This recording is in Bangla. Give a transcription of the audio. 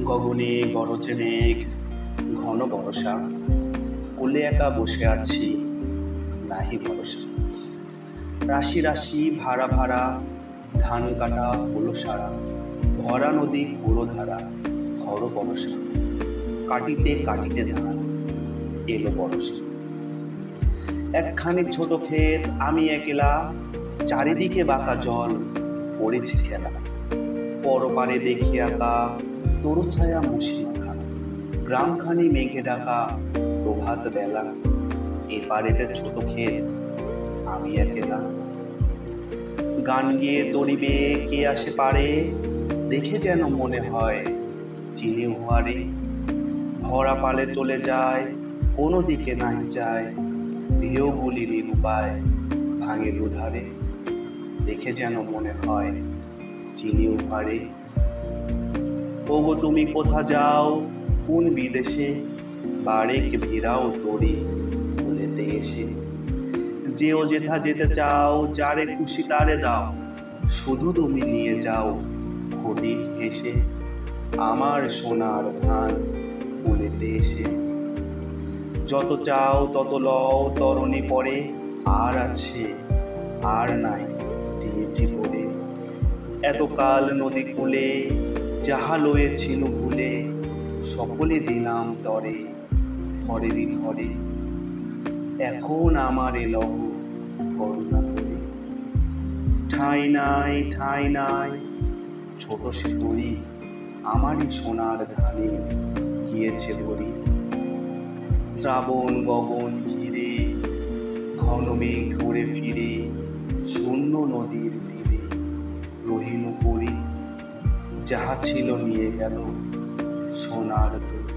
গগনে গরজে মেঘ, ঘন বরষা, কোলে একা বসে আছি, নাহি ভরসা। রাশি রাশি ভাড়া ভাড়া, ধান কাটা হলো সারা, ভরা নদী ঘোরো ধারা, ঘর বরষা। কাটিতে কাটিতে ধান, এলো বরষা। একখানি ছোট ক্ষেত, আমি একলা, চারিদিকে বাঁকা জল, পড়েছে খেলা। পরপারে দেখি আঁকা, তরু ছায়া মুশি মাখা, গ্রামখানি মেঘে ডাকা, প্রভাত বেলা। এপারেতে ছোট ক্ষেত, আমি একলা। গান গেয়ে তরিবে কে আসে পারে, দেখে যেন মনে হয় চিনি উহারে। ভরা পালে চলে যায়, কোনো দিকে নাহি যায়, ঢেউগুলি নিরুপায় ভাঙে দুধারে। দেখে যেন মনে হয় চিনি উহারে। ওগো তুমি কোথা যাও, কোন বিদেশে, বারেক ভিড়াও তরি ভুলেতে এসে। যেও যেথা যেতে চাও, যারে খুশি তারে দাও, শুধু তুমি নিয়ে যাও ঘটি হেসে, আমার সোনার ধান ভুলেতে এসে। যত চাও তত লও তরণী পরে, আর আছে আর নাই দিয়েছি পরে। এতকাল নদী কূলে যাহা লয়েছিল ভুলে, সকলে দিলাম তরে, থরেরই থরে। এখন আমার এলহ করুণা করে। ঠাঁই নাই ঠাঁই নাই, ছোট সে তরি, আমারই সোনার ধানে গিয়েছে ভরি। শ্রাবণ গগন ঘিরে, ঘন মেঘ ঘুরে ফিরে, শূন্য নদীর তীরে রহিল পরি। যাহা ছিল নিয়ে গেল সোনার তরি।